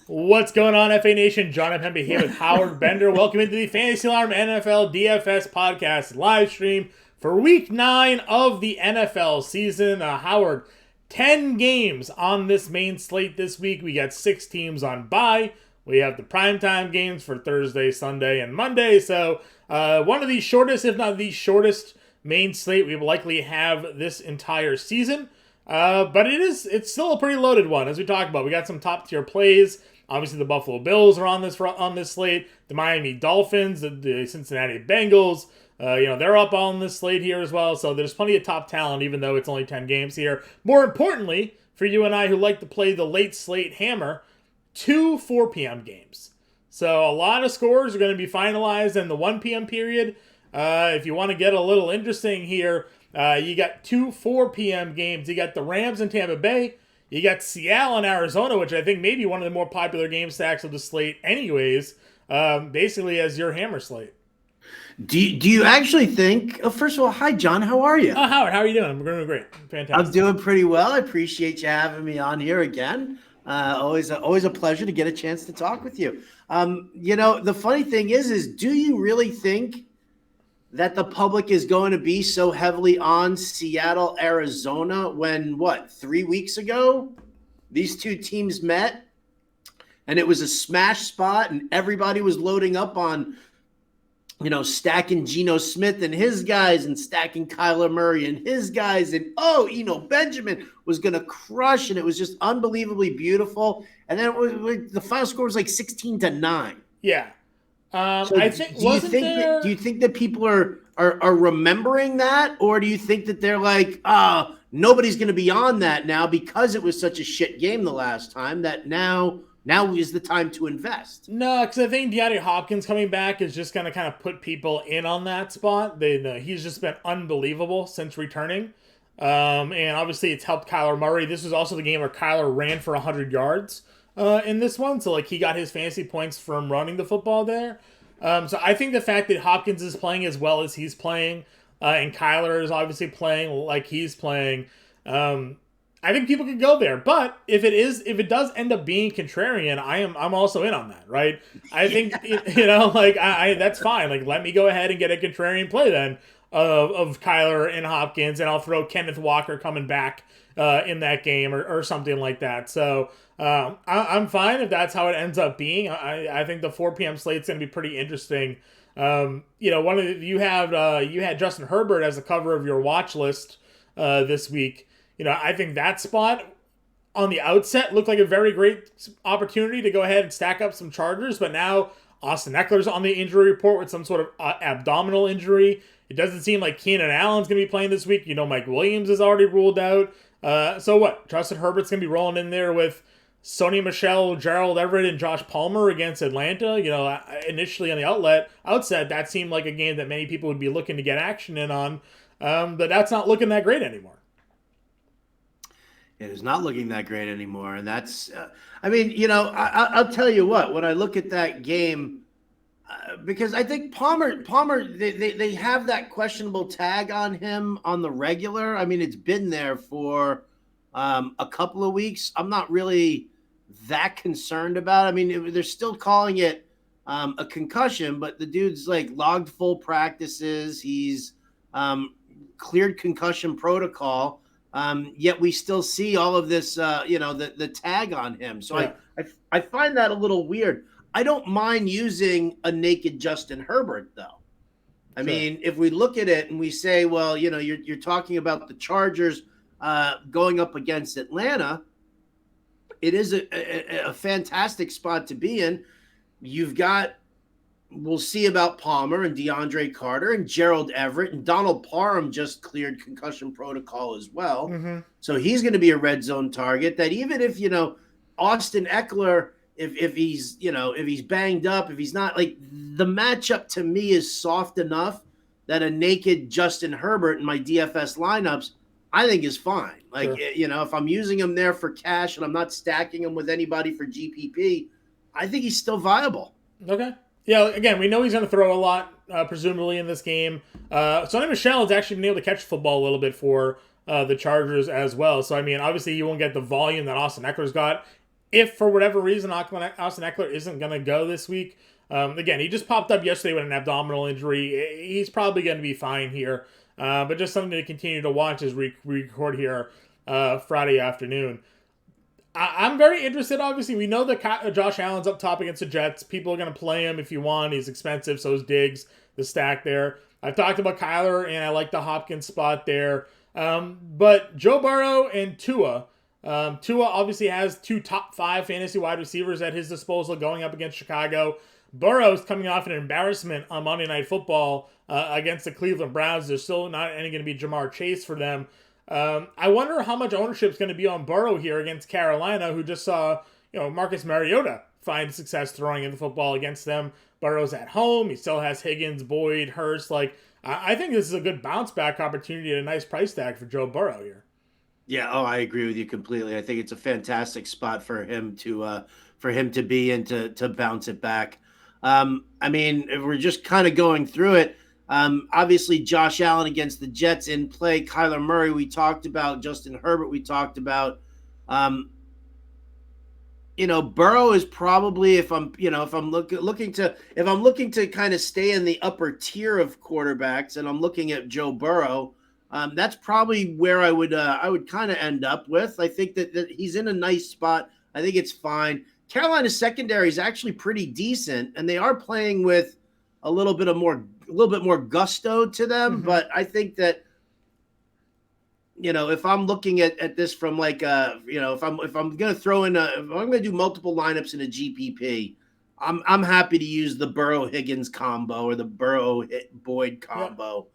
What's going on, FA Nation? John Impemba here with Howard Bender. Welcome into the Fantasy Alarm NFL DFS podcast live stream for Week 9 of the NFL season. Howard, 10 games on this main slate this week. We got 6 teams on bye. We have the primetime games for Thursday, Sunday, and Monday. So one of the shortest, if not the shortest, main slate we will likely have this entire season. But it's still a pretty loaded one, as we talked about. We got some top tier plays. Obviously, the Buffalo Bills are on this slate. The Miami Dolphins, the Cincinnati Bengals, they're up on this slate here as well. So there's plenty of top talent, even though it's only 10 games here. More importantly, for you and I who like to play the late slate hammer, 2 4 p.m. games. So a lot of scores are going to be finalized in the 1 p.m. period. If you want to get a little interesting here, you got 2 4 p.m. games. You got the Rams and Tampa Bay. You got Seattle and Arizona, which I think may be one of the more popular game stacks of the slate anyways, basically as your hammer slate. Do you actually think, first of all, hi, John, how are you? Howard, how are you doing? I'm doing great. Fantastic. I'm doing pretty well. I appreciate you having me on here again. Always a pleasure to get a chance to talk with you. The funny thing is do you really think that the public is going to be so heavily on Seattle, Arizona when 3 weeks ago these two teams met and it was a smash spot and everybody was loading up on, stacking Geno Smith and his guys and stacking Kyler Murray and his guys. And, Benjamin was going to crush and it was just unbelievably beautiful. And then the final score was like 16-9. Yeah. So I think. Do you think that people are remembering that, or do you think that they're like, nobody's going to be on that now because it was such a shit game the last time that now is the time to invest? No, because I think DeAndre Hopkins coming back is just going to kind of put people in on that spot. He's just been unbelievable since returning, and obviously it's helped Kyler Murray. This was also the game where Kyler ran for 100 yards. In this one, so he got his fantasy points from running the football there. So I think the fact that Hopkins is playing as well as he's playing, and Kyler is obviously playing like he's playing, I think people could go there. But if it does end up being contrarian, I'm also in on that, right? I think that's fine. Let me go ahead and get a contrarian play then of Kyler and Hopkins, and I'll throw Kenneth Walker coming back in that game or something like that. So I'm fine if that's how it ends up being. I think the 4 p.m. slate's going to be pretty interesting. You had Justin Herbert as the cover of your watch list this week. I think that spot on the outset looked like a very great opportunity to go ahead and stack up some Chargers, but now Austin Eckler's on the injury report with some sort of abdominal injury. It doesn't seem like Keenan Allen's going to be playing this week. Mike Williams is already ruled out. So what? Justin Herbert's going to be rolling in there with Sony Michel, Gerald Everett, and Josh Palmer against Atlanta. Initially on the outset, that seemed like a game that many people would be looking to get action in on. But that's not looking that great anymore. It is not looking that great anymore. And that's, I'll tell you what, when I look at that game, because I think Palmer, they have that questionable tag on him on the regular. I mean, it's been there for a couple of weeks. I'm not really that concerned about it. I mean, they're still calling it a concussion, but the dude's logged full practices. He's cleared concussion protocol. Yet we still see all of this, the tag on him. So yeah. I find that a little weird. I don't mind using a naked Justin Herbert, though. I mean, if we look at it and we say, well, you're talking about the Chargers going up against Atlanta, it is a fantastic spot to be in. We'll see about Palmer and DeAndre Carter and Gerald Everett, and Donald Parham just cleared concussion protocol as well. Mm-hmm. So he's going to be a red zone target that even if, Austin Eckler, if he's banged up, if he's not, the matchup to me is soft enough that a naked Justin Herbert in my DFS lineups, I think is fine. Sure. If I'm using him there for cash and I'm not stacking him with anybody for GPP, I think he's still viable. Okay. Yeah, again, we know he's going to throw a lot, presumably, in this game. Sony Michel has actually been able to catch the football a little bit for the Chargers as well. So, I mean, obviously you won't get the volume that Austin Eckler's got. if for whatever reason Austin Eckler isn't going to go this week, again, he just popped up yesterday with an abdominal injury. He's probably going to be fine here. But just something to continue to watch as we record here Friday afternoon. I'm very interested, obviously. We know that Josh Allen's up top against the Jets. People are going to play him if you want. He's expensive, so is Diggs, the stack there. I've talked about Kyler, and I like the Hopkins spot there. But Joe Burrow and Tua. Tua obviously has 2 top 5 fantasy wide receivers at his disposal going up against Chicago. Burrow's coming off an embarrassment on Monday Night Football against the Cleveland Browns. There's still not any going to be Jamar Chase for them. I wonder how much ownership is going to be on Burrow here against Carolina, who just saw Marcus Mariota find success throwing in the football against them. Burrow's at home. He still has Higgins, Boyd, Hurst. I think this is a good bounce back opportunity at a nice price tag for Joe Burrow here. Yeah, I agree with you completely. I think it's a fantastic spot for him to be in to bounce it back. If we're just kind of going through it, obviously Josh Allen against the Jets in play, Kyler Murray we talked about, Justin Herbert we talked about. Burrow is probably, if I'm looking to kind of stay in the upper tier of quarterbacks, and I'm looking at Joe Burrow, that's probably where I would kind of end up with. I think that he's in a nice spot. I think it's fine. Carolina's secondary is actually pretty decent, and they are playing with a little bit more gusto to them. Mm-hmm. But I think that if I'm looking at this from if I'm going to do multiple lineups in a GPP, I'm happy to use the Burrow Higgins combo or the Burrow Boyd combo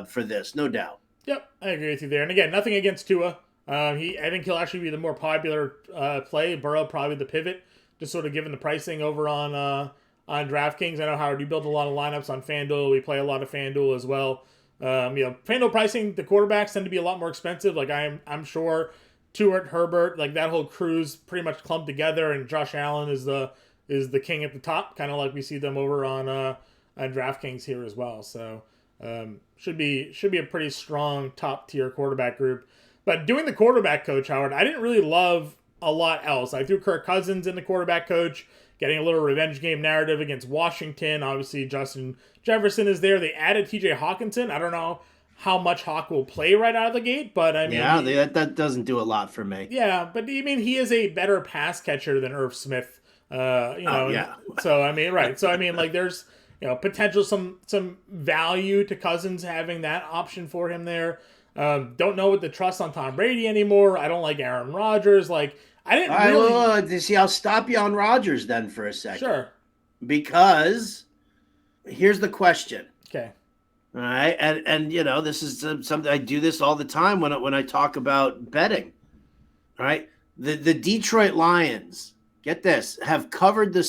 for this, no doubt. Yep, I agree with you there. And again, nothing against Tua. I think he'll actually be the more popular play. Burrow probably the pivot, just sort of given the pricing over on DraftKings. I know, Howard, you build a lot of lineups on FanDuel. We play a lot of FanDuel as well. FanDuel pricing, the quarterbacks tend to be a lot more expensive. I'm sure Tua, Herbert, that whole crew's pretty much clumped together, and Josh Allen is the king at the top, kind of like we see them over on DraftKings here as well. So should be a pretty strong top tier quarterback group. But doing the quarterback coach, Howard, I didn't really love a lot else. I threw Kirk Cousins in the quarterback coach, getting a little revenge game narrative against Washington. Obviously, Justin Jefferson is there. They added TJ Hawkinson. I don't know how much Hawk will play right out of the gate, but that doesn't do a lot for me. Yeah, but he is a better pass catcher than Irv Smith. Yeah. So right. So there's potential some value to Cousins having that option for him there. Don't know what the trust on Tom Brady anymore. I don't like Aaron Rodgers. I didn't really. See, I'll stop you on Rodgers then for a second. Sure. Because here's the question. Okay. All right, and this is something I do this all the time when I talk about betting. All right, the Detroit Lions, get this, have covered the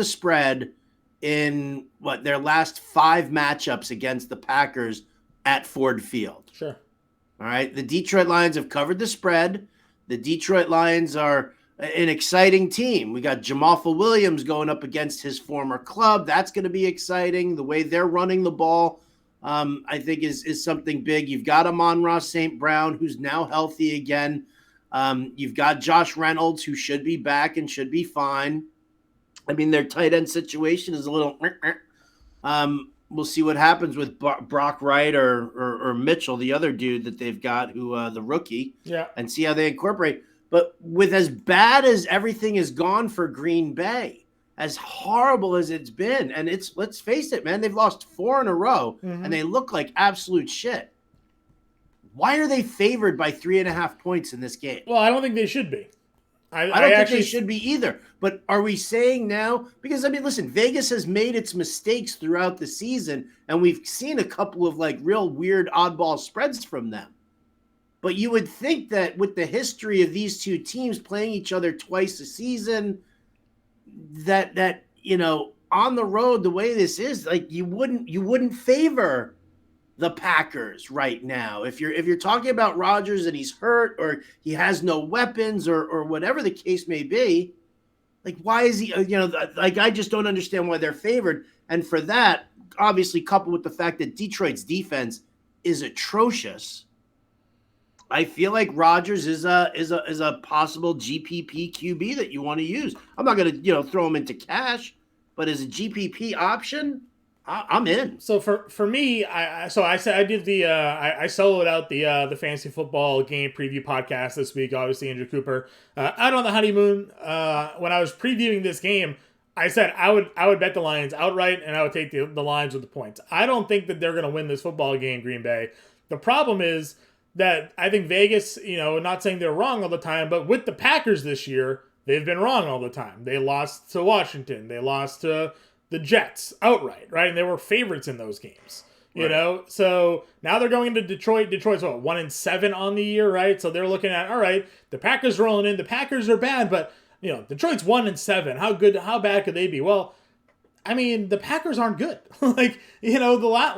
spread in their last 5 matchups against the Packers at Ford Field. Sure. All right, the Detroit Lions have covered the spread. The Detroit Lions are an exciting team. We got Jamalfa Williams going up against his former club. That's going to be exciting. The way they're running the ball, I think is something big. You've got Amon-Ra St. Brown, who's now healthy again. You've got Josh Reynolds, who should be back and should be fine. Their tight end situation is a little. We'll see what happens with Brock Wright or Mitchell, the other dude that they've got, who the rookie. Yeah. And see how they incorporate. But with as bad as everything has gone for Green Bay, as horrible as it's been, and let's face it, man, they've lost 4 in a row, and they look like absolute shit. Why are they favored by 3.5 points in this game? Well, I don't think they should be. I don't think they should be either. But are we saying now? Because, listen, Vegas has made its mistakes throughout the season, and we've seen a couple of, real weird oddball spreads from them. But you would think that with the history of these two teams playing each other twice a season, that on the road, the way this is, you wouldn't favor the Packers right now. If you're talking about Rodgers and he's hurt or he has no weapons or whatever the case may be, why is he, I just don't understand why they're favored. And for that, obviously coupled with the fact that Detroit's defense is atrocious, I feel like Rodgers is a possible GPP QB that you want to use. I'm not going to throw him into cash, but as a GPP option, I'm in. So for me, I said I did the I soloed out the fantasy football game preview podcast this week. Obviously, Andrew Cooper out on the honeymoon. When I was previewing this game, I said I would bet the Lions outright, and I would take the Lions with the points. I don't think that they're going to win this football game, Green Bay. The problem is that I think Vegas, not saying they're wrong all the time, but with the Packers this year, they've been wrong all the time. They lost to Washington. They lost to the Jets outright, right? And they were favorites in those games, you know? So now they're going to Detroit. Detroit's 1-7 on the year, right? So they're looking at, all right, the Packers rolling in. The Packers are bad, but, Detroit's 1-7. How bad could they be? Well, I mean, the Packers aren't good. The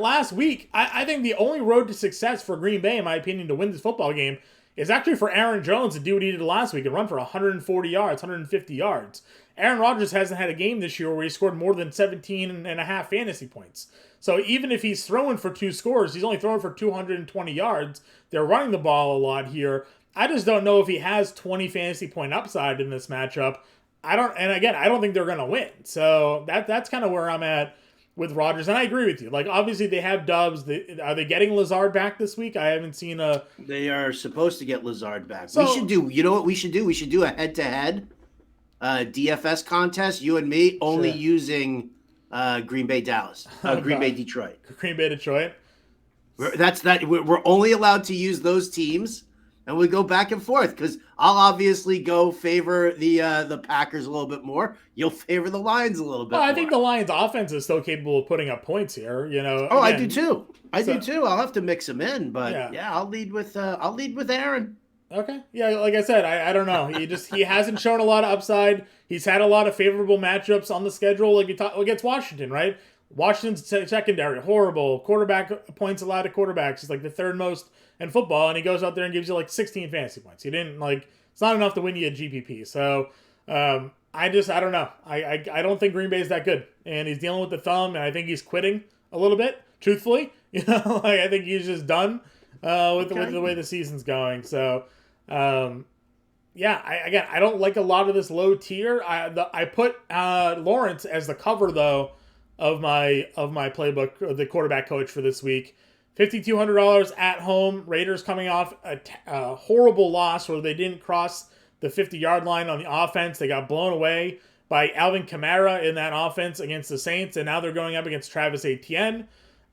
last week, I think the only road to success for Green Bay, in my opinion, to win this football game is actually for Aaron Jones to do what he did last week and run for 140 yards, 150 yards. Aaron Rodgers hasn't had a game this year where he scored more than 17 and a half fantasy points. So even if he's throwing for 2 scores, he's only throwing for 220 yards. They're running the ball a lot here. I just don't know if he has 20 fantasy point upside in this matchup. I don't think they're going to win. So that's kind of where I'm at with Rodgers. And I agree with you. Like, obviously they have dubs. Are they getting Lazard back this week? I haven't seen a... They are supposed to get Lazard back. So, we should do, you know what we should do? We should do a head-to-head DFS contest, you and me, only using Green Bay Dallas. Green Bay Detroit. Green Bay Detroit. We're only allowed to use those teams. And we go back and forth because I'll obviously go favor the Packers a little bit more. You'll favor the Lions a little bit more. I think the Lions offense is still capable of putting up points here. Oh, again, I do too. I do too. I'll have to mix them in, but I'll lead with Aaron. Okay. Yeah, like I said, I don't know. He hasn't shown a lot of upside. He's had a lot of favorable matchups on the schedule, like you talk against Washington, right? Washington's secondary, horrible. Quarterback points allowed to quarterbacks is like the third most in football, and he goes out there and gives you like 16 fantasy points. He didn't it's not enough to win you a GPP. So I don't know. I don't think Green Bay is that good, and he's dealing with the thumb, and I think he's quitting a little bit. Truthfully, I think he's just done with the way the season's going. So I don't like a lot of this low tier. I put Lawrence as the cover though of my playbook, the quarterback coach for this week. $5,200 at home. Raiders coming off a horrible loss where they didn't cross the 50-yard line on the offense. They got blown away by Alvin Kamara in that offense against the Saints, and now they're going up against Travis Etienne.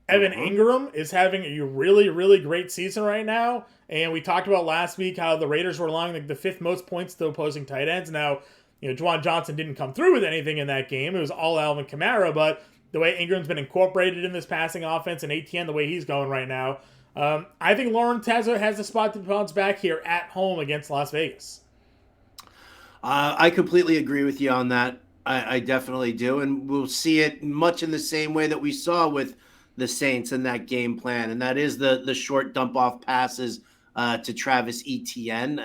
Evan Ingram is having a really, really great season right now, and we talked about last week how the Raiders were allowing the 5th most points to opposing tight ends. Now, Juwan Johnson didn't come through with anything in that game. It was all Alvin Kamara, but the way Ingram's been incorporated in this passing offense and Etienne, the way he's going right now, I think Lawrence has a spot to bounce back here at home against Las Vegas. I completely agree with you on that. I definitely do. And we'll see it much in the same way that we saw with the Saints in that game plan. And that is the short dump off passes to Travis Etienne.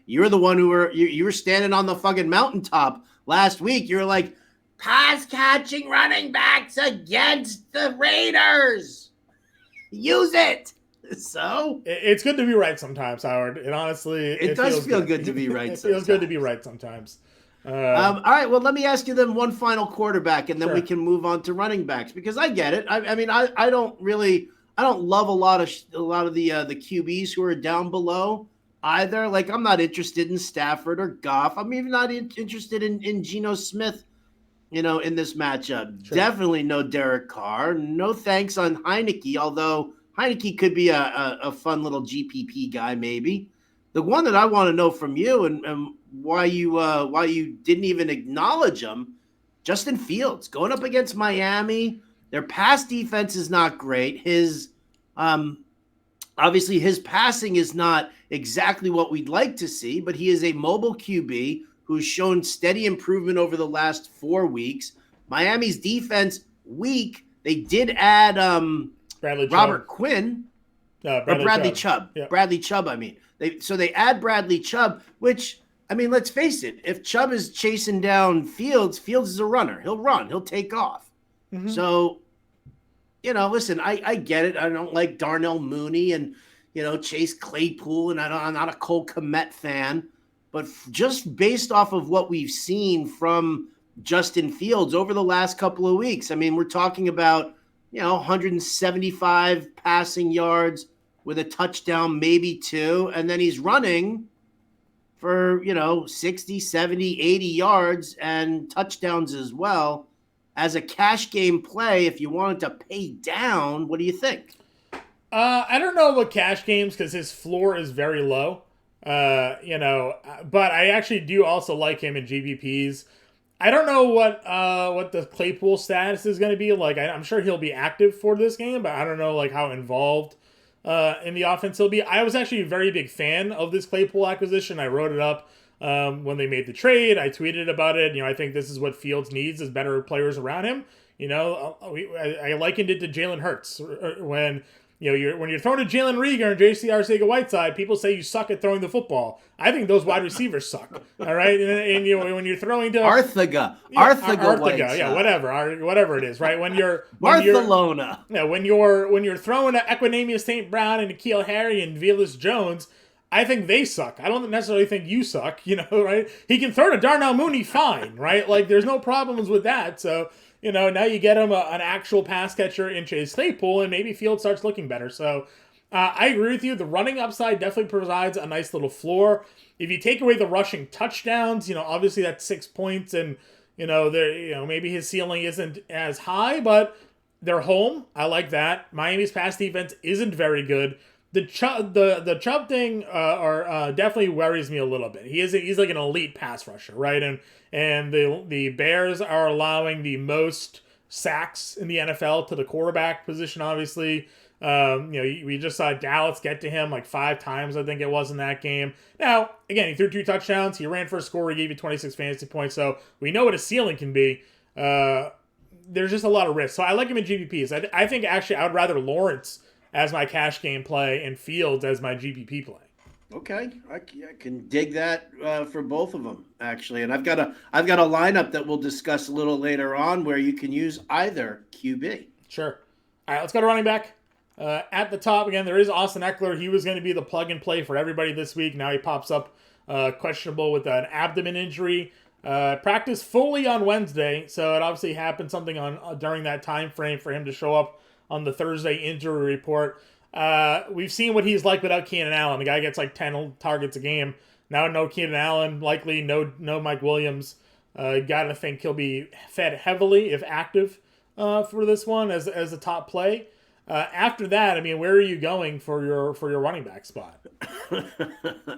You're the one who you were standing on the fucking mountaintop last week. You were like, pass catching running backs against the Raiders. Use it. So it's good to be right sometimes, Howard. And honestly, it does feel good to be right. It feels good to be right sometimes. All right. Well, let me ask you then one final quarterback, and then we can move on to running backs because I get it. I mean, I don't love a lot of the QBs who are down below either. Like, I'm not interested in Stafford or Goff. I'm even not interested in Geno Smith. In this matchup. Sure. Definitely no Derek Carr. No thanks on Heineke, although Heineke could be a fun little GPP guy maybe. The one that I want to know from you and why you didn't even acknowledge him, Justin Fields going up against Miami. Their pass defense is not great. His obviously his passing is not exactly what we'd like to see, but he is a mobile QB who's shown steady improvement over the last 4 weeks. Miami's defense weak. They did add Robert Quinn. Bradley Chubb. Yeah. Bradley Chubb, I mean. They add Bradley Chubb, which, I mean, let's face it. If Chubb is chasing down Fields is a runner. He'll run. He'll take off. Mm-hmm. So, listen, I get it. I don't like Darnell Mooney. And, Chase Claypool, and I'm not a Cole Kmet fan, but just based off of what we've seen from Justin Fields over the last couple of weeks, I mean, we're talking about 175 passing yards with a touchdown, maybe two, and then he's running for 60, 70, 80 yards and touchdowns as well. As a cash game play, if you wanted to pay down, what do you think? I don't know what cash games, because his floor is very low. But I actually do also like him in GPPs. I don't know what the Claypool status is going to be like. I'm sure he'll be active for this game, but I don't know how involved in the offense he'll be. I was actually a very big fan of this Claypool acquisition. I wrote it up when they made the trade. I tweeted about it. I think this is what Fields needs, is better players around him. I likened it to Jalen Hurts when you're throwing to Jalen Reagor and J.C. Arcega-Whiteside, people say you suck at throwing the football. I think those wide receivers suck. All right, and when you're throwing to Arcega, yeah, whatever it is, right? When you're Barcelona, when you're throwing to Equanimeous St. Brown and N'Keal Harry and Velus Jones, I think they suck. I don't necessarily think you suck. Right? He can throw to Darnell Mooney fine, right? There's no problems with that. So. Now you get him an actual pass catcher in Chase Claypool, and maybe Field starts looking better. So I agree with you. The running upside definitely provides a nice little floor. If you take away the rushing touchdowns, obviously that's 6 points, and maybe his ceiling isn't as high, but they're home. I like that. Miami's pass defense isn't very good. The Chubb thing definitely worries me a little bit. He's like an elite pass rusher, right? And the Bears are allowing the most sacks in the NFL to the quarterback position, obviously. We just saw Dallas get to him 5 times, I think it was, in that game. Now, again, he threw 2 touchdowns. He ran for a score. He gave you 26 fantasy points. So we know what his ceiling can be. There's just a lot of risk. So I like him in GPPs. I think, actually, I would rather Lawrence as my cash game play and Fields as my GPP play. Okay, I can dig that for both of them, actually. And I've got a lineup that we'll discuss a little later on where you can use either QB. Sure. All right, let's go to running back. At the top, again, there is Austin Eckler. He was going to be the plug and play for everybody this week. Now he pops up questionable with an abdomen injury. Practiced fully on Wednesday, so it obviously happened something during that time frame for him to show up on the Thursday injury report. We've seen what he's like without Keenan Allen. The guy gets 10 targets a game. Now no Keenan Allen, likely no Mike Williams. Got to think he'll be fed heavily if active for this one as a top play. After that, I mean, where are you going for your running back spot?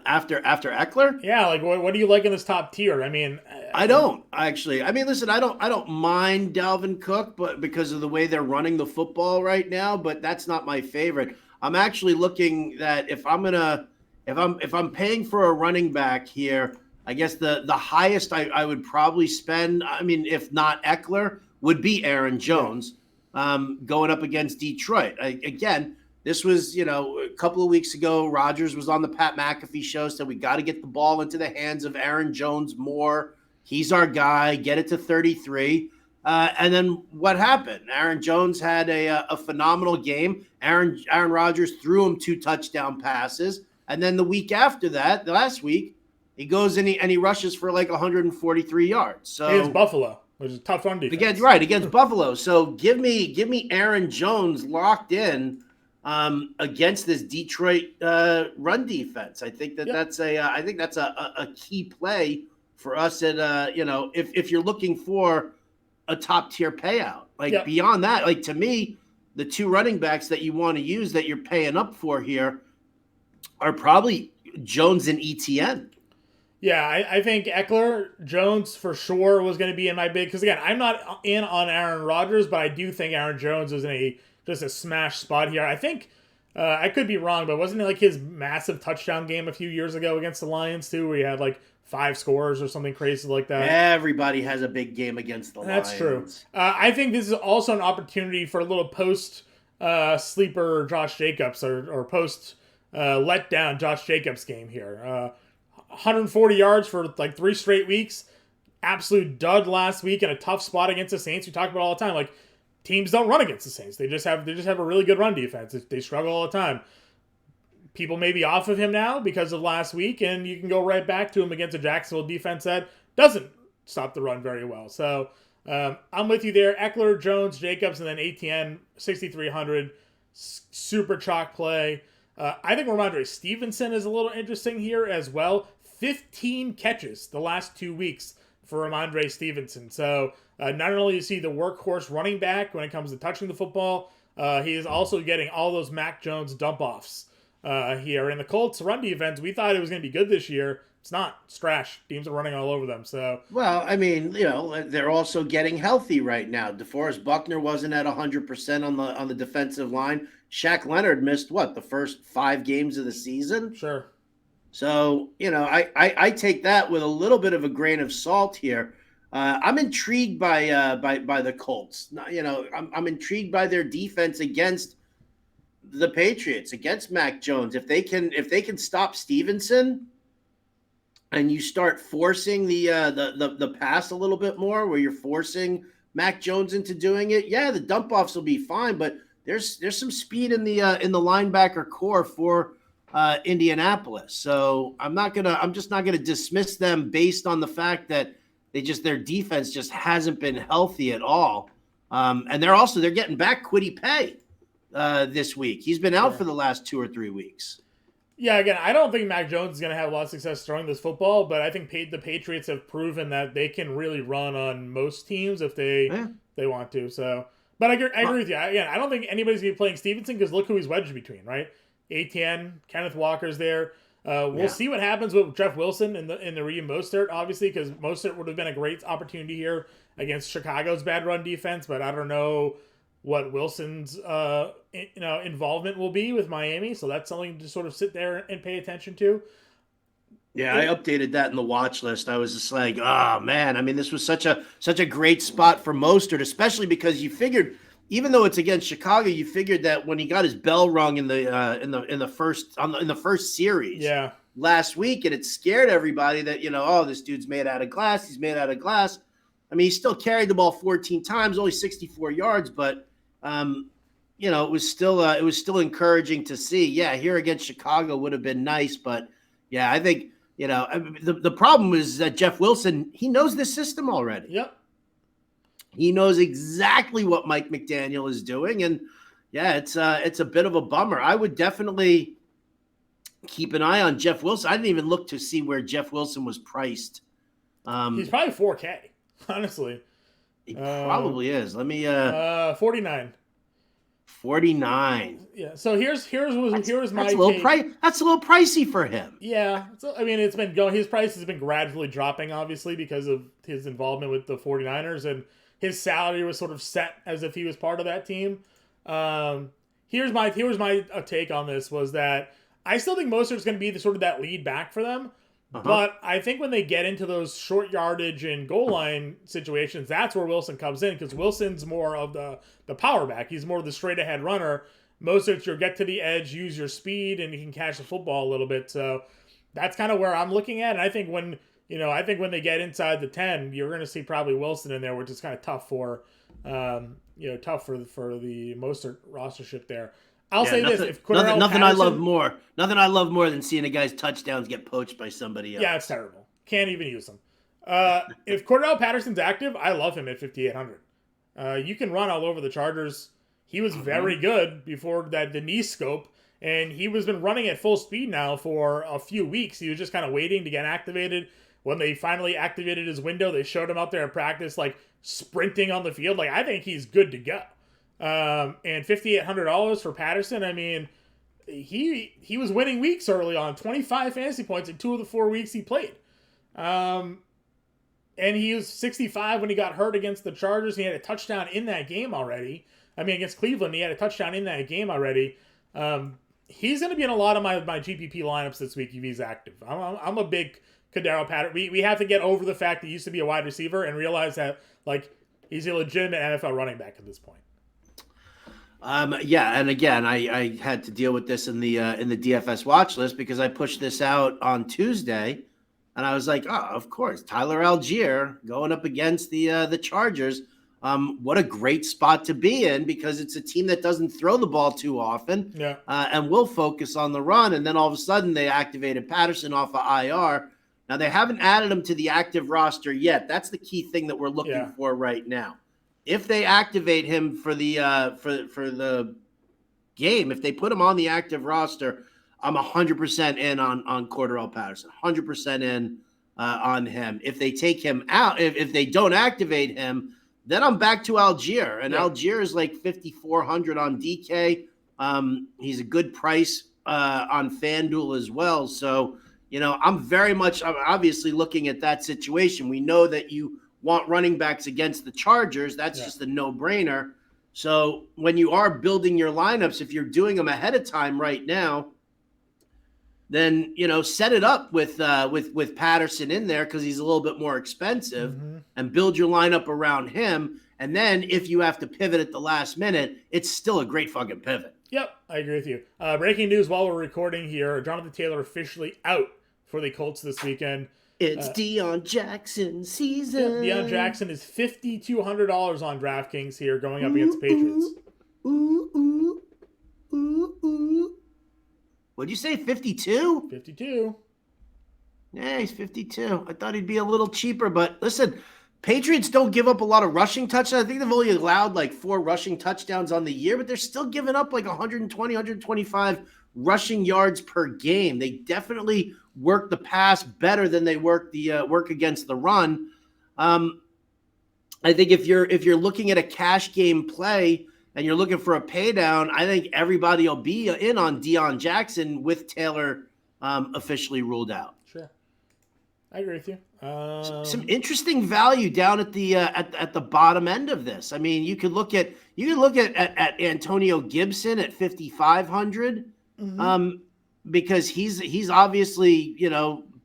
after Eckler? Yeah, what do you like in this top tier? I mean, I don't actually. I mean, listen, I don't mind Dalvin Cook, but because of the way they're running the football right now, but that's not my favorite. I'm actually looking that if I'm paying for a running back here, I guess the highest I would probably spend, I mean, if not Eckler, would be Aaron Jones. Going up against Detroit. Again, this was, a couple of weeks ago, Rodgers was on the Pat McAfee show, said we got to get the ball into the hands of Aaron Jones more. He's our guy. Get it to 33. And then what happened? Aaron Jones had a phenomenal game. Aaron Rodgers threw him 2 touchdown passes. And then the week after that, last week, he goes and he rushes for 143 yards. So against Buffalo. Which is a tough run defense. Against Buffalo. So give me Aaron Jones locked in against this Detroit run defense. I think that's a key play for us at if you're looking for a top tier payout. Beyond that, to me, the 2 running backs that you want to use that you're paying up for here are probably Jones and Etienne. Yeah, I think Eckler, Jones for sure was going to be in my bid. Because, again, I'm not in on Aaron Rodgers, but I do think Aaron Jones is in just a smash spot here. I think, I could be wrong, but wasn't it his massive touchdown game a few years ago against the Lions, too, where he had 5 scores or something crazy like that? Everybody has a big game against the Lions. That's true. I think this is also an opportunity for a little post-sleeper Josh Jacobs or post-letdown Josh Jacobs game here. 140 yards for 3 straight weeks. Absolute dud last week in a tough spot against the Saints. We talk about it all the time. Teams don't run against the Saints. They just have a really good run defense. They struggle all the time. people may be off of him now because of last week, and you can go right back to him against a Jacksonville defense that doesn't stop the run very well. So I'm with you there. Eckler, Jones, Jacobs, and then Etienne, 6,300. Super chalk play. I think Ramondre Stevenson is a little interesting here as well. 15 catches the last 2 weeks for Ramondre Stevenson. So not only is he the workhorse running back when it comes to touching the football, he is also getting all those Mac Jones dump-offs here. In the Colts run defense, we thought it was going to be good this year. It's not. It's trash. Teams are running all over them. So well, I mean, they're also getting healthy right now. DeForest Buckner wasn't at 100% on the defensive line. Shaq Leonard missed the first 5 games of the season. Sure. So I take that with a little bit of a grain of salt here. I'm intrigued by the Colts. I'm intrigued by their defense against the Patriots, against Mac Jones. If they can stop Stevenson, and you start forcing the pass a little bit more, where you're forcing Mac Jones into doing it, the dump offs will be fine. But there's some speed in the linebacker core for Indianapolis. So I'm just not gonna dismiss them based on the fact that their defense just hasn't been healthy at all. And they're getting back Kwity Paye this week. He's been out for the last 2 or 3 weeks. Yeah, again, I don't think Mac Jones is going to have a lot of success throwing this football, but I think the Patriots have proven that they can really run on most teams if they want to. So, but I agree with you. Again, I don't think anybody's going to be playing Stevenson because look who he's wedged between, right? Etienne, Kenneth Walker's there. We'll see what happens with Jeff Wilson in the Raheem Mostert, obviously, because Mostert would have been a great opportunity here against Chicago's bad run defense, but I don't know what Wilson's involvement will be with Miami, so that's something to sort of sit there and pay attention to. Yeah, I updated that in the watch list. I was just like, oh man, I mean, this was such a great spot for Mostert, especially because you figured, even though it's against Chicago, you figured that when he got his bell rung in the first series last week, and it scared everybody that this dude's made out of glass. He's made out of glass. I mean, he still carried the ball 14 times, only 64 yards, but it was still encouraging to see. Yeah, here against Chicago would have been nice, but yeah, I think the problem is that Jeff Wilson, he knows this system already. Yep, he knows exactly what Mike McDaniel is doing, and yeah, it's a bit of a bummer. I would definitely keep an eye on Jeff Wilson. I didn't even look to see where Jeff Wilson was priced. He's probably 4K, honestly. He probably is. Let me 49. 49. Yeah. So here's my that's a little that's a little pricey for him. Yeah. So I mean, it's been going. His price has been gradually dropping, obviously, because of his involvement with the 49ers, and his salary was sort of set as if he was part of that team. Here's my take on this was that I still think Mostert's going to be that lead back for them. But I think when they get into those short yardage and goal line situations, that's where Wilson comes in, because Wilson's more of the power back. He's more of the straight ahead runner. Mostert's your get to the edge, use your speed, and you can catch the football a little bit. So that's kind of where I'm looking at. And I think when they get inside the 10, you're going to see probably Wilson in there, which is kind of tough for the Mostert rostership there. I'll say this: if nothing I love more than seeing a guy's touchdowns get poached by somebody else. Yeah, it's terrible. Can't even use them. If Cordell Patterson's active, I love him at 5,800. You can run all over the Chargers. He was very good before the knee scope, and he was been running at full speed now for a few weeks. He was just kind of waiting to get activated. When they finally activated his window, they showed him out there at practice, like sprinting on the field. Like, I think he's good to go. And $5,800 for Patterson. I mean, he was winning weeks early on, 25 fantasy points in 2 of the 4 weeks he played. And he was 65 when he got hurt against the Chargers. He had a touchdown in that game already. I mean, against Cleveland, he had a touchdown in that game already. He's going to be in a lot of my GPP lineups this week if he's active. I'm a big Cordell Patterson. We have to get over the fact that he used to be a wide receiver and realize that he's a legitimate NFL running back at this point. Yeah, and again, I had to deal with this in the DFS watch list because I pushed this out on Tuesday, and I was like, oh, of course, Tyler Algier going up against the Chargers. what a great spot to be in, because it's a team that doesn't throw the ball too often, and will focus on the run. And then all of a sudden they activated Patterson off of IR. Now they haven't added him to the active roster yet. That's the key thing that we're looking for right now. If they activate him for the game, if they put him on the active roster, I'm 100% in on Cordarrelle Patterson, 100% in on him. If they take him out, if they don't activate him, then I'm back to Algier, and Algier is like 5,400 on DK. He's a good price on FanDuel as well. So, I'm obviously looking at that situation. We know that you want running backs against the Chargers. That's just a no-brainer. So when you are building your lineups, if you're doing them ahead of time right now, then, set it up with Patterson in there, because he's a little bit more expensive, and build your lineup around him. And then if you have to pivot at the last minute, it's still a great fucking pivot. Yep, I agree with you. Breaking news while we're recording here, Jonathan Taylor officially out for the Colts this weekend. It's Deion Jackson season. Deion Jackson is $5,200 on DraftKings here going up against the Patriots. What'd you say, 52? 52. Yeah, he's 52. I thought he'd be a little cheaper, but listen, Patriots don't give up a lot of rushing touchdowns. I think they've only allowed like 4 rushing touchdowns on the year, but they're still giving up like 120, 125 rushing yards per game. They definitely work the pass better than they work against the run. I think if you're looking at a cash game play and you're looking for a pay down, I think everybody will be in on Deion Jackson with Taylor officially ruled out. Sure, I agree with you. Some interesting value down at the bottom end of this. I mean, you could look at Antonio Gibson at 5,500, because he's obviously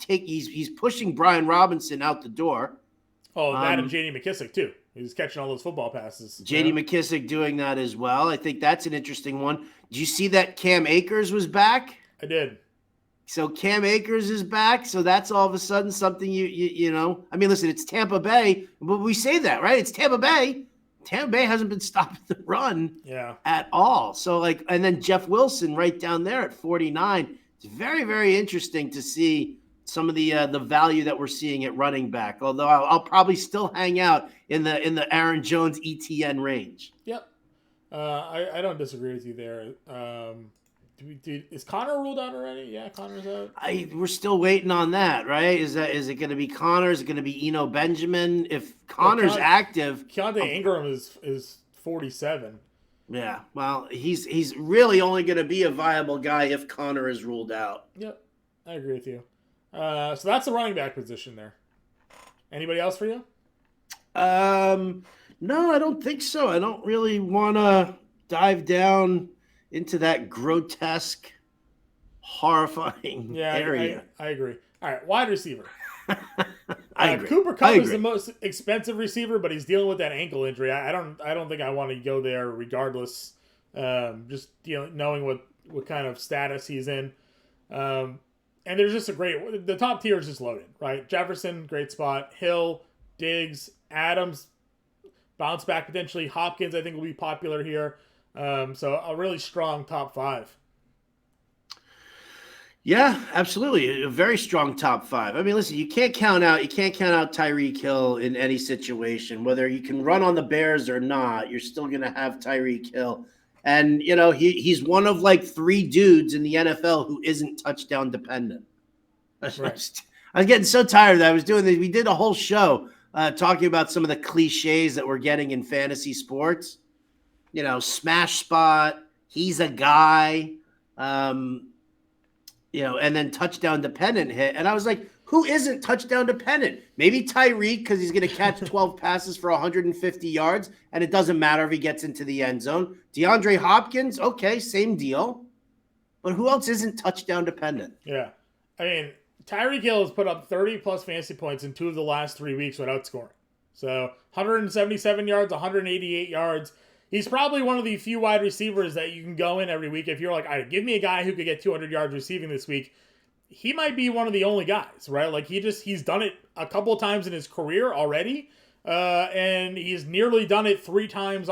he's pushing Brian Robinson out the door. Oh, that and J.D. McKissick too. He's catching all those football passes. J.D. McKissick doing that as well. I think that's an interesting one. Did you see that Cam Akers was back? I did. So Cam Akers is back. So that's all of a sudden something you know. I mean, listen, it's Tampa Bay, but we say that, right? It's Tampa Bay. Tampa Bay hasn't been stopping the run at all. So and then Jeff Wilson right down there at 49. It's very, very interesting to see some of the value that we're seeing at running back. Although I'll probably still hang out in the Aaron Jones Etienne range. Yep, I don't disagree with you there. Is Connor ruled out already? Yeah, Connor's out. We're still waiting on that, right? Is it going to be Connor? Is it going to be Eno Benjamin? If Connor's active, Keontae Ingram is 47. Yeah, well, he's really only going to be a viable guy if Connor is ruled out. Yep, I agree with you. So that's the running back position there. Anybody else for you? No, I don't think so. I don't really want to dive down into that grotesque, horrifying area. I agree. All right, wide receiver. I agree. Cooper Kupp is the most expensive receiver, but he's dealing with that ankle injury. I don't think I want to go there regardless. Just knowing what kind of status he's in. And there's just the top tier is just loaded, right? Jefferson, great spot. Hill, Diggs, Adams, bounce back potentially. Hopkins, I think, will be popular here. So a really strong top 5. Yeah, absolutely. A very strong top 5. I mean, listen, you can't count out Tyreek Hill in any situation. Whether you can run on the Bears or not, you're still going to have Tyreek Hill. And, he's one of like 3 dudes in the NFL who isn't touchdown dependent. Right. I was getting so tired of that. I was doing this. We did a whole show talking about some of the cliches that we're getting in fantasy sports. Smash spot, he's a guy, and then touchdown dependent hit. And I was like, who isn't touchdown dependent? Maybe Tyreek, because he's going to catch 12 passes for 150 yards, and it doesn't matter if he gets into the end zone. DeAndre Hopkins, okay, same deal. But who else isn't touchdown dependent? Yeah. I mean, Tyreek Hill has put up 30-plus fantasy points in 2 of the last 3 weeks without scoring. So 177 yards, 188 yards. He's probably one of the few wide receivers that you can go in every week. If you're like, all right, give me a guy who could get 200 yards receiving this week, he might be one of the only guys, right? Like he's done it a couple of times in his career already. and he's nearly done it 4 times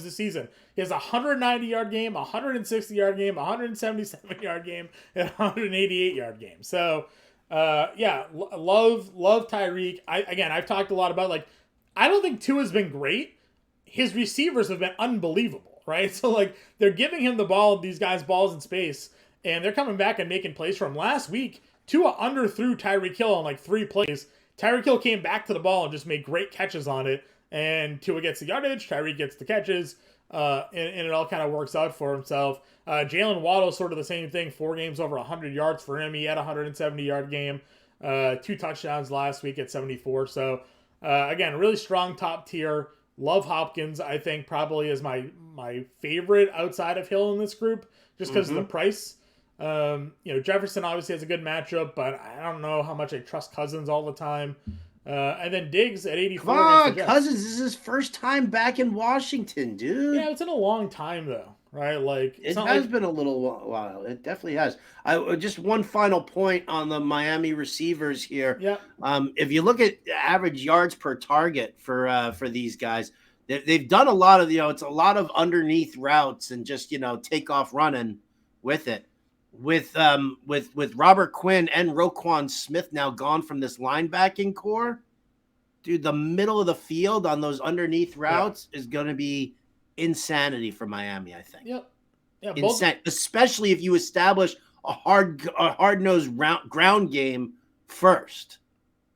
this season. He has a 190-yard game, a 160-yard game, a 177-yard game, and a 188-yard game. So, love Tyreek. I've talked a lot about, like, I don't think Tua's been great. His receivers have been unbelievable, right? So, like, they're giving him these guys balls in space, and they're coming back and making plays for him. Last week, Tua underthrew Tyreek Hill on, like, 3 plays. Tyreek Hill came back to the ball and just made great catches on it, and Tua gets the yardage, Tyreek gets the catches, and it all kind of works out for himself. Jalen Waddle, sort of the same thing, 4 games over 100 yards for him. He had a 170-yard game, 2 touchdowns last week at 74. So, again, really strong top tier. Love Hopkins, I think, probably is my favorite outside of Hill in this group, just because of the price. Jefferson obviously has a good matchup, but I don't know how much I trust Cousins all the time. And then Diggs at 84. Come on, Cousins, this is his first time back in Washington, dude. Yeah, it's been a long time though, right? Like it has been a little while. It definitely has. Just one final point on the Miami receivers here. Yeah. If you look at average yards per target for these guys, they've done a lot of it's a lot of underneath routes and just take off running with it. With Robert Quinn and Roquan Smith now gone from this linebacking core, dude, the middle of the field on those underneath routes is going to be insanity for Miami, I think. Yep. Yeah, especially if you establish a hard-nosed ground game first.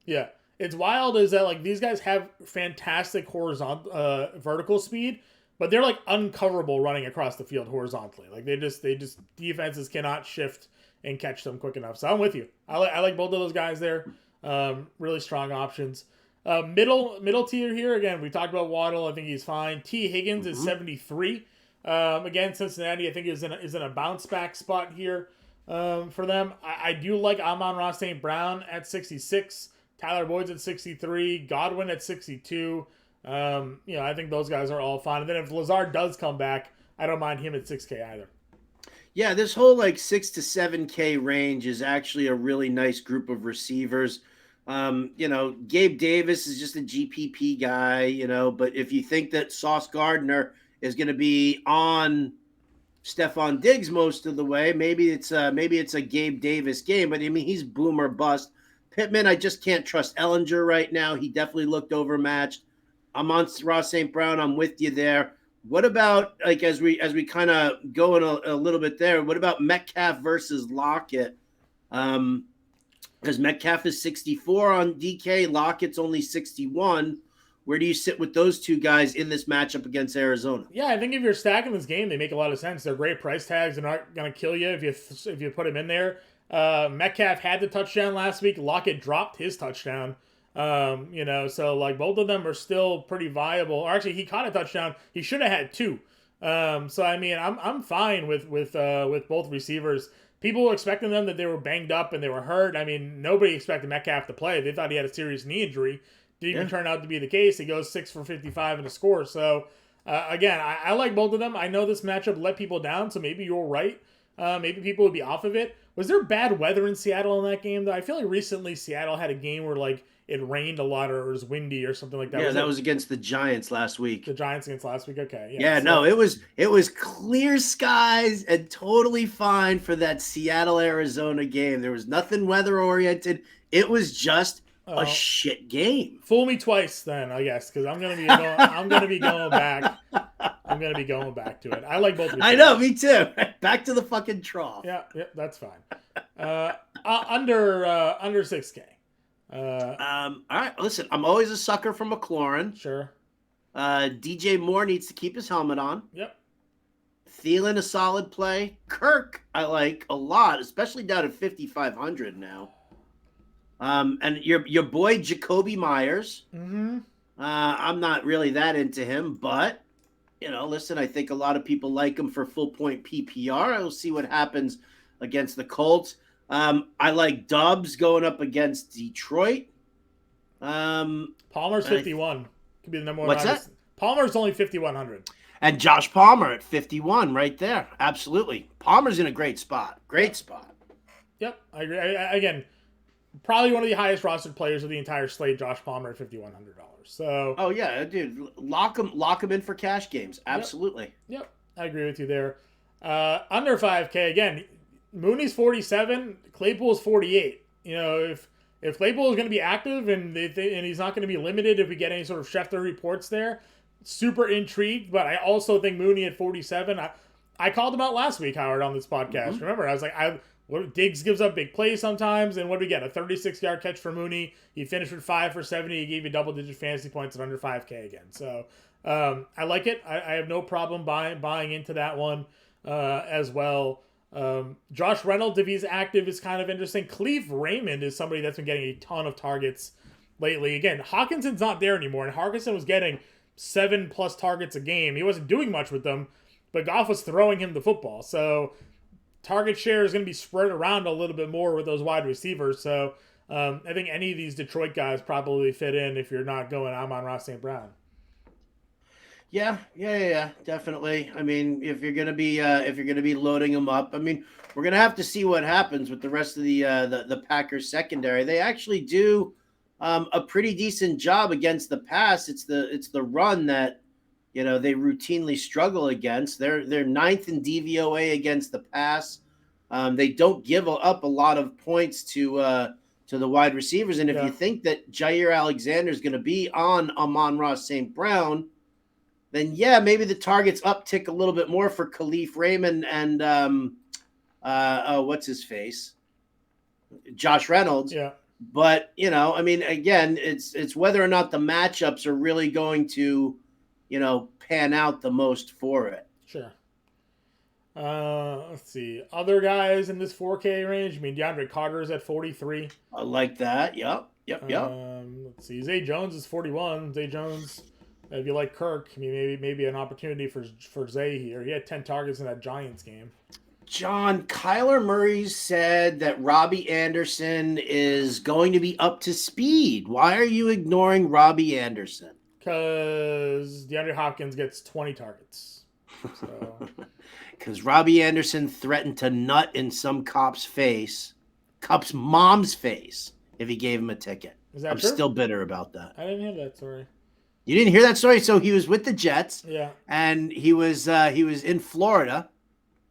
Yeah. It's wild is that, like, these guys have fantastic horizontal vertical speed, but they're like uncoverable running across the field horizontally. Like they just defenses cannot shift and catch them quick enough. So I'm with you. I like both of those guys there. Really strong options. Middle tier here. Again, we talked about Waddle. I think he's fine. T. Higgins is 73. Again, Cincinnati, I think is in a bounce back spot here for them. I do like Amon-Ra St. Brown at 66. Tyler Boyd's at 63. Godwin at 62. I think those guys are all fine. And then if Lazard does come back, I don't mind him at 6K either. Yeah, this whole 6 to 7K range is actually a really nice group of receivers. Gabe Davis is just a GPP guy, but if you think that Sauce Gardner is going to be on Stephon Diggs most of the way, maybe it's a Gabe Davis game, but I mean, he's boom or bust. Pittman, I just can't trust Ellinger right now. He definitely looked overmatched. I'm on Ross St. Brown. I'm with you there. What about, as we kind of go in a little bit there, what about Metcalf versus Lockett? Because Metcalf is 64 on DK. Lockett's only 61. Where do you sit with those two guys in this matchup against Arizona? Yeah, I think if you're stacking this game, they make a lot of sense. They're great price tags. They're not going to kill you if you put him in there. Metcalf had the touchdown last week. Lockett dropped his touchdown. So like both of them are still pretty viable. Or actually, he caught a touchdown. He should have had 2. So I mean, I'm fine with both receivers. People were expecting them that they were banged up and they were hurt. I mean, nobody expected Metcalf to play. They thought he had a serious knee injury. Didn't even turn out to be the case. He goes 6 for 55 in a score. So again, I like both of them. I know this matchup let people down, so maybe you're right. Maybe people would be off of it. Was there bad weather in Seattle in that game though? I feel like recently Seattle had a game where like it rained a lot or it was windy or something like that. Yeah, that was against the Giants last week. The Giants against last week? Okay. No, it was clear skies and totally fine for that Seattle-Arizona game. There was nothing weather-oriented. It was just a shit game. Fool me twice then, I guess, because I'm gonna be going back. I'm gonna be going back to it. I like both. I know, me too. Back to the fucking trough. Yeah, that's fine. Under 6K. All right, listen, I'm always a sucker for McLaurin. Sure. DJ Moore needs to keep his helmet on. Yep. Thielen, a solid play. Kirk, I like a lot, especially down at 5,500 now. And your boy Jacoby Myers. Mm-hmm. I'm not really that into him, but listen, I think a lot of people like him for full point PPR. We'll see what happens against the Colts. I like Dobbs going up against Detroit. Palmer's 51. Could be the number one. What's that? Palmer's only 5,100. And Josh Palmer at 51 right there. Absolutely. Palmer's in a great spot. Great spot. Yep, I agree. Again, probably one of the highest rostered players of the entire slate, Josh Palmer at $5,100. So, oh yeah, dude, lock him in for cash games. Absolutely. Yep, I agree with you there. Under 5K again. Mooney's 47, Claypool's 48. You know, if Claypool is going to be active and he's not going to be limited if we get any sort of Schefter reports there, super intrigued. But I also think Mooney at 47. I called him out last week, Howard, on this podcast. Mm-hmm. Remember, I was like, Diggs gives up big plays sometimes, and what do we get? A 36-yard catch for Mooney. He finished with 5 for 70. He gave you double-digit fantasy points at under 5K again. So I like it. I have no problem buying into that one as well. Josh Reynolds, if he's active, is kind of interesting. Cleve Raymond is somebody that's been getting a ton of targets lately. Again, Hawkinson's not there anymore, and Hawkinson was getting 7+ targets a game. He wasn't doing much with them, but Goff was throwing him the football. So target share is going to be spread around a little bit more with those wide receivers. So I think any of these Detroit guys probably fit in if you're not going Amon-Ra St. Brown. Yeah, definitely. I mean, if you're gonna be loading them up, I mean, we're gonna have to see what happens with the rest of the Packers secondary. They actually do a pretty decent job against the pass. It's the run that they routinely struggle against. They're 9th in DVOA against the pass. They don't give up a lot of points to the wide receivers. And if you think that Jair Alexander is going to be on Amon-Ra St. Brown, then maybe the targets uptick a little bit more for Khalif Raymond and what's his face, Josh Reynolds. Yeah. But I mean, again, it's whether or not the matchups are really going to, pan out the most for it. Sure. Let's see. Other guys in this 4K range. I mean, DeAndre Carter is at 43. I like that. Yep. Let's see. Zay Jones is 41. Zay Jones, if you like Kirk, I mean, maybe an opportunity for Zay here. He had 10 targets in that Giants game. John, Kyler Murray said that Robbie Anderson is going to be up to speed. Why are you ignoring Robbie Anderson? Because DeAndre Hopkins gets 20 targets. So. Because Robbie Anderson threatened to nut in some cop's mom's face, if he gave him a ticket. Is that I'm true? Still bitter about that. I didn't hear that story. You didn't hear that story? So he was with the Jets. Yeah. And he was in Florida,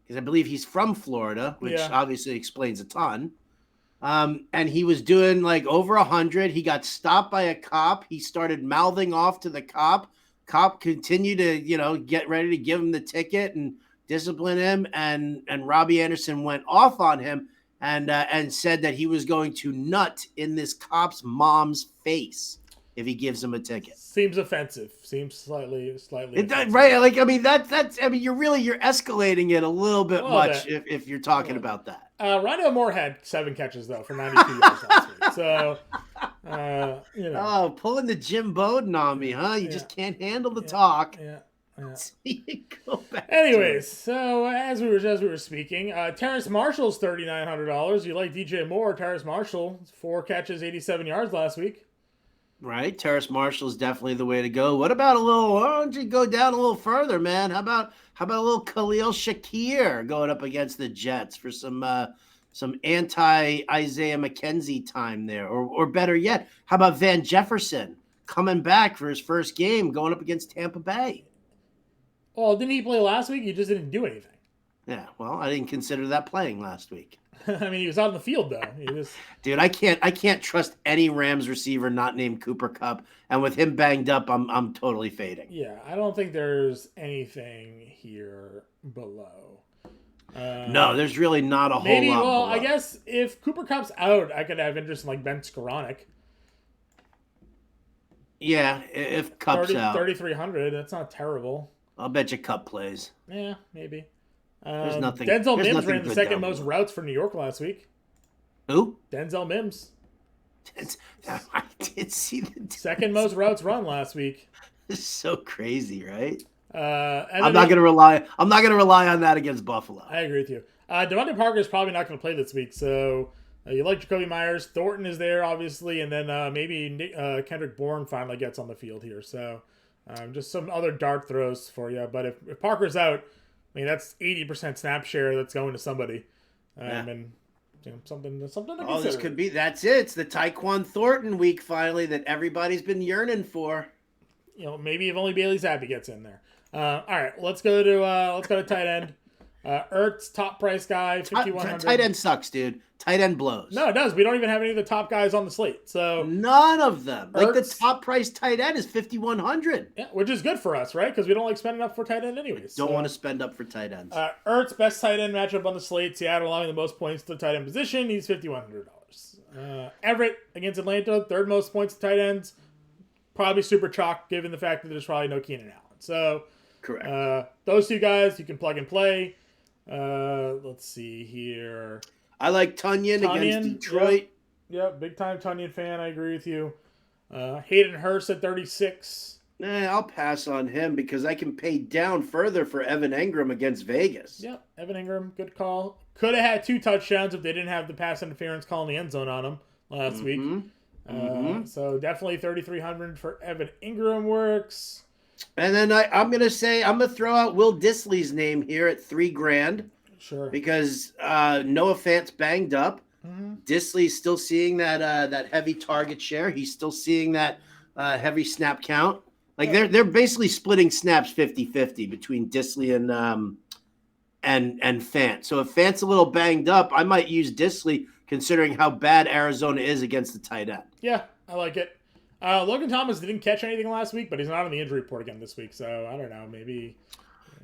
because I believe he's from Florida, which obviously explains a ton. And he was doing like over 100. He got stopped by a cop. He started mouthing off to the cop. Cop continued to, get ready to give him the ticket and discipline him. And Robbie Anderson went off on him and said that he was going to nut in this cop's mom's face if he gives him a ticket. Seems offensive. Seems slightly offensive. Right? Like, I mean, that's. I mean, you're escalating it a little bit much if you're talking about that. Rondale Moore had 7 catches though for 92 yards last week. So, Oh, pulling the Jim Bowden on me, huh? You just can't handle the talk. Yeah. Go back. Anyways, so as we were speaking, Terrace Marshall's $3,900. You like DJ Moore? Terrace Marshall, 4 catches, 87 yards last week. Right, Terrace Marshall is definitely the way to go. What about why don't you go down a little further, man? How about a little Khalil Shakir going up against the Jets for some anti-Isaiah McKenzie time there, or better yet, how about Van Jefferson coming back for his first game going up against Tampa Bay? Well, didn't he play last week? He just didn't do anything. Yeah, well, I didn't consider that playing last week. I mean, he was out in the field though. Dude, I can't trust any Rams receiver not named Cooper Kupp, and with him banged up, I'm totally fading. Yeah, I don't think there's anything here below. No, there's really not a whole lot. Maybe, well, below. I guess if Cooper Kupp's out, I could have interest in like Ben Skoranek. Yeah, if Kupp's out, 3,300. That's not terrible. I'll bet you Kupp plays. Yeah, maybe. There's nothing. Denzel there's Mims nothing ran the second most routes for New York last week. Who? Denzel Mims. I did see the second most routes run last week. It's so crazy, right? I'm not gonna rely on that against Buffalo. I agree with you. Devontae Parker is probably not going to play this week, so you like Jacoby Myers. Thornton is there, obviously, and then maybe Kendrick Bourne finally gets on the field here. So just some other dart throws for you. But if Parker's out, I mean, that's 80% snap share that's going to somebody. And something to consider. Oh, this could be. That's it. It's the Tyquan Thornton week finally that everybody's been yearning for. Maybe if only Bailey Zappi gets in there. All right, let's go to tight end. Ertz, top price guy, 5,100. Tight end sucks, dude. Tight end blows. No, it does. We don't even have any of the top guys on the slate. So none of them. Ertz, the top price tight end is 5,100. Yeah, which is good for us, right? Because we don't like spending up for tight end anyways. Don't want to spend up for tight ends. Ertz, best tight end matchup on the slate. Seattle allowing the most points to the tight end position. He's $5,100. Everett against Atlanta, third most points to tight ends. Probably super chalk given the fact that there's probably no Keenan Allen. So correct. Those two guys you can plug and play. Let's see here. I like Etienne against Detroit. Yeah, big time Etienne fan. I agree with you. Hayden Hurst at 36. I'll pass on him because I can pay down further for Evan Engram against Vegas. Yeah, Evan Engram, good call. Could have had 2 touchdowns if they didn't have the pass interference call in the end zone on him last week. So definitely 3,300 for Evan Engram works. And then I'm gonna throw out Will Dissly's name here at $3,000. Sure. Because Noah Fant's banged up. Dissly's still seeing that heavy target share. He's still seeing that heavy snap count. Like they're basically splitting snaps 50-50 between Dissly and Fant. So if Fant's a little banged up, I might use Dissly considering how bad Arizona is against the tight end. Yeah, I like it. Logan Thomas didn't catch anything last week, but he's not on the injury report again this week. So I don't know, maybe.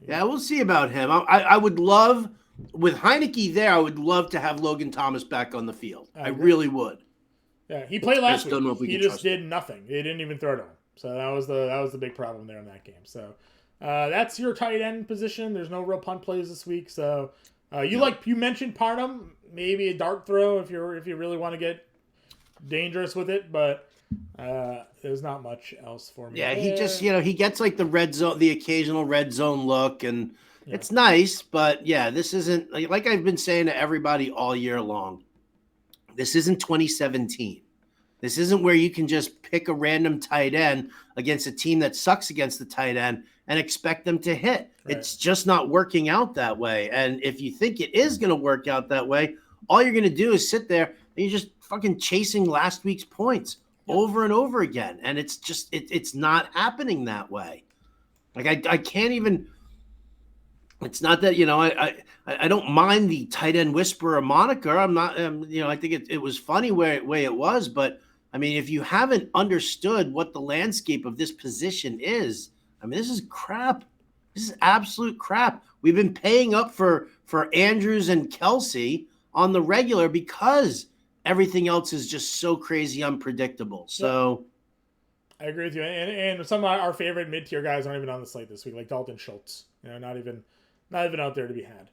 Yeah, we'll see about him. I would love, with Heineke there, I would love to have Logan Thomas back on the field. I really would. Yeah, he played last week. Don't know if we he just did nothing. They didn't even throw to him. So that was the big problem there in that game. So that's your tight end position. There's no real punt plays this week. So you mentioned Parham, maybe a dart throw if you really want to get dangerous with it, but there's not much else for me. Yeah, he just he gets like the occasional red zone look, and it's nice, but yeah, this isn't like I've been saying to everybody all year long. This isn't 2017. This isn't where you can just pick a random tight end against a team that sucks against the tight end and expect them to hit. Right. It's just not working out that way. And if you think it is going to work out that way, all you're going to do is sit there and you're just fucking chasing last week's points over and over again. And it's just, it's not happening that way. Like I can't even, it's not that, I don't mind the tight end whisperer moniker. I'm not, I think it was funny way it was, but I mean, if you haven't understood what the landscape of this position is, I mean, this is crap. This is absolute crap. We've been paying up for Andrews and Kelsey on the regular because everything else is just so crazy unpredictable. So I agree with you. And some of our favorite mid-tier guys aren't even on the slate this week, like Dalton Schultz. Not even out there to be had.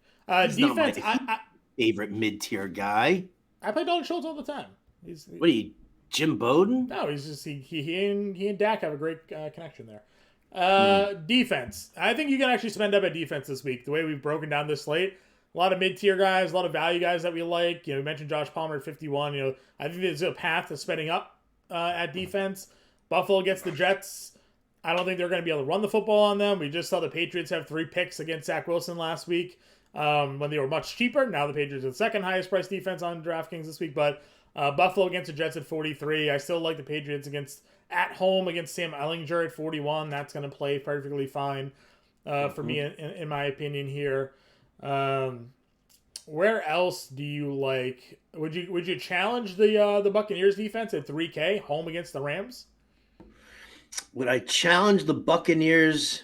He's defense, not my favorite mid-tier guy. I play Dalton Schultz all the time. What are you, Jim Bowden? No, he's just he and Dak have a great connection there. Defense. I think you can actually spend up at defense this week. The way we've broken down this slate, a lot of mid-tier guys, a lot of value guys that we like. We mentioned Josh Palmer at 51. I think there's a path to spending up at defense. Buffalo gets the Jets. I don't think they're going to be able to run the football on them. We just saw the Patriots have 3 picks against Zach Wilson last week when they were much cheaper. Now the Patriots are the second highest priced defense on DraftKings this week, but Buffalo against the Jets at 43. I still like the Patriots at home against Sam Ehlinger at 41. That's going to play perfectly fine for me, in my opinion here. Where else do you like? Would you challenge the Buccaneers defense at 3K home against the Rams? Would I challenge the Buccaneers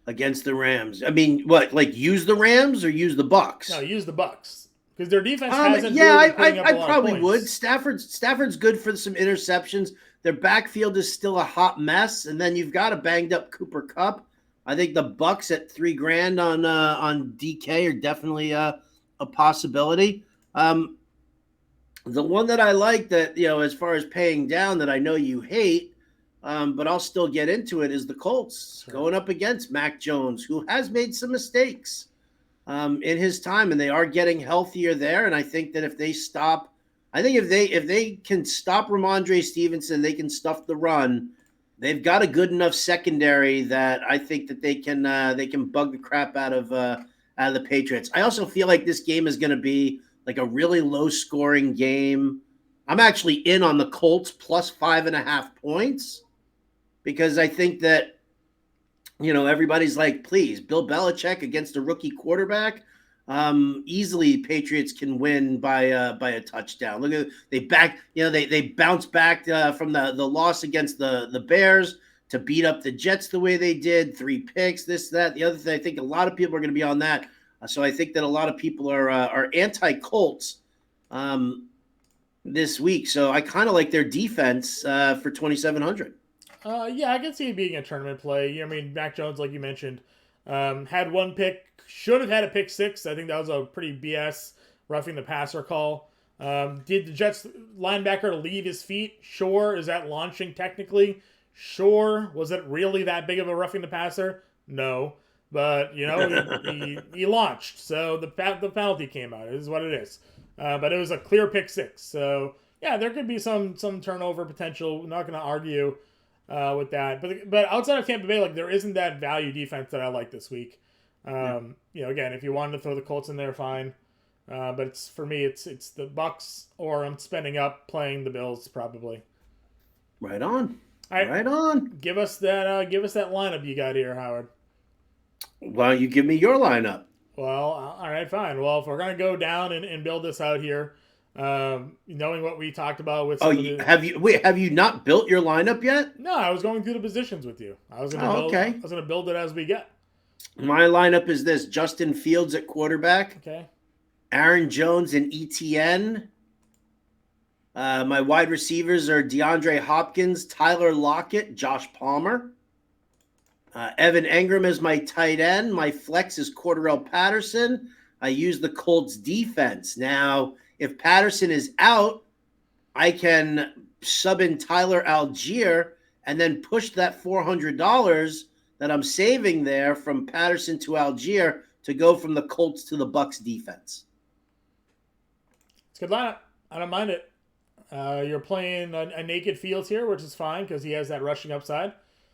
against the Rams? I mean, what? Like use the Rams or use the Bucs? No, use the Bucs. Because their defense hasn't really been putting up a lot of points. I probably would. Stafford's good for some interceptions. Their backfield is still a hot mess, and then you've got a banged up Cooper Kupp. I think the Bucs at $3,000 on DK are definitely a possibility. The one that I like that as far as paying down that I know you hate, but I'll still get into it is the Colts going up against Mac Jones, who has made some mistakes in his time, and they are getting healthier there. And I think that if they can stop Ramondre Stevenson, they can stuff the run. They've got a good enough secondary that I think that they can bug the crap out of the Patriots. I also feel like this game is going to be like a really low scoring game. I'm actually in on the Colts plus 5.5 points because I think that, everybody's like, please, Bill Belichick against a rookie quarterback. Easily Patriots can win by a touchdown. Look at they bounced back from the loss against the Bears to beat up the Jets the way they did. 3 picks, this, that, the other thing. I think a lot of people are going to be on that. So I think that a lot of people are anti-Colts this week. So I kind of like their defense for 2,700. Yeah, I can see it being a tournament play. I mean, Mac Jones, like you mentioned, had 1 pick, should have had a pick 6. I think that was a pretty BS roughing the passer call. Did the Jets linebacker leave his feet? Sure. Is that launching technically? Sure. Was it really that big of a roughing the passer? No. But, he launched. So the penalty came out. It is what it is. But it was a clear pick 6. So, yeah, there could be some turnover potential. I'm not going to argue with that. But outside of Tampa Bay, like, there isn't that value defense that I like this week. Again, if you wanted to throw the Colts in there, fine. But for me, it's the Bucks, or I'm spending up playing the Bills probably. Right on. All right. Right on. Give us that lineup you got here, Howard. Why don't you give me your lineup? Well, all right, fine. Well, if we're gonna go down and build this out here, knowing what we talked about with have you not built your lineup yet? No, I was going through the positions with you. I was gonna build it as we get. My lineup is this: Justin Fields at quarterback. Okay. Aaron Jones and Etienne. My wide receivers are DeAndre Hopkins, Tyler Lockett, Josh Palmer. Evan Engram is my tight end. My flex is Cordarrelle Patterson. I use the Colts defense. Now, if Patterson is out, I can sub in Tyler Algier and then push that $400 that I'm saving there from Patterson to Algier to go from the Colts to the Bucks defense. It's a good lineup. I don't mind it. You're playing a naked Fields here, which is fine because he has that rushing upside.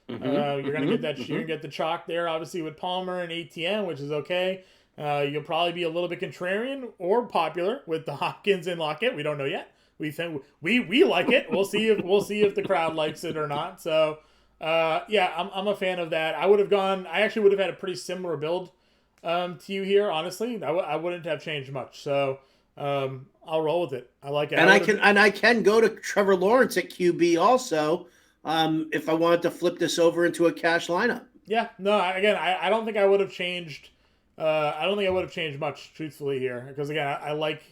You're gonna get that. You're gonna get the chalk there, obviously with Palmer and Etienne, which is okay. You'll probably be a little bit contrarian or popular with the Hopkins and Lockett. We don't know yet. We think we like it. We'll see if the crowd likes it or not. So I'm a fan of that. I actually would have had a pretty similar build to you here. Honestly, I wouldn't have changed much. So I'll roll with it. I like it. And I can go to Trevor Lawrence at QB also. If I wanted to flip this over into a cash lineup. Yeah, no, again, I don't think I would have changed. I don't think I would have changed much, truthfully, here, because again, I like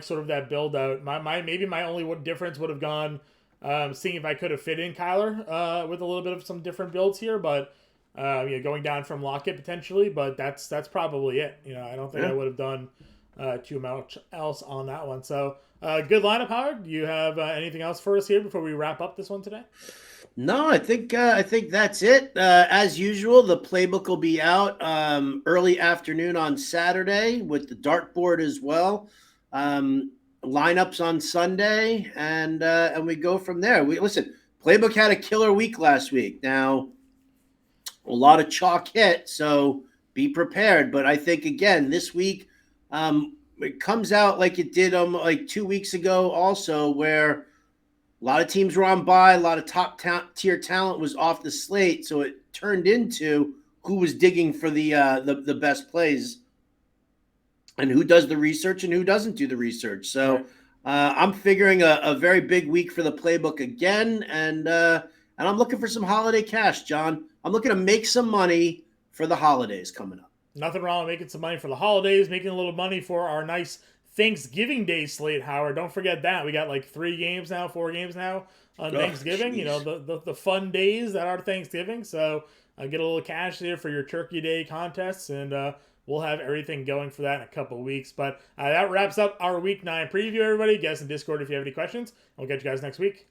sort of that build out. Maybe my only difference would have gone seeing if I could have fit in Kyler with a little bit of some different builds here, but going down from Lockett potentially. But that's probably it. I don't think I would have done too much else on that one. So. Good lineup, Howard. Do you have anything else for us here before we wrap up this one today? No, I think that's it. As usual, the playbook will be out early afternoon on Saturday with the dartboard as well. Lineups on Sunday, and we go from there. Playbook had a killer week last week. Now, a lot of chalk hit, so be prepared. But I think again this week. It comes out like it did like 2 weeks ago also, where a lot of teams were on bye, a lot of top tier talent was off the slate, so it turned into who was digging for the best plays and who does the research and who doesn't do the research. So I'm figuring a very big week for the playbook again, and I'm looking for some holiday cash, John. I'm looking to make some money for the holidays coming up. Nothing wrong with making some money for the holidays, making a little money for our nice Thanksgiving Day slate, Howard. Don't forget that. We got like 4 games now on Thanksgiving. Geez. The fun days that are Thanksgiving. So get a little cash there for your Turkey Day contests, and we'll have everything going for that in a couple of weeks. But that wraps up our Week 9 preview, everybody. Get us in Discord if you have any questions. We'll catch you guys next week.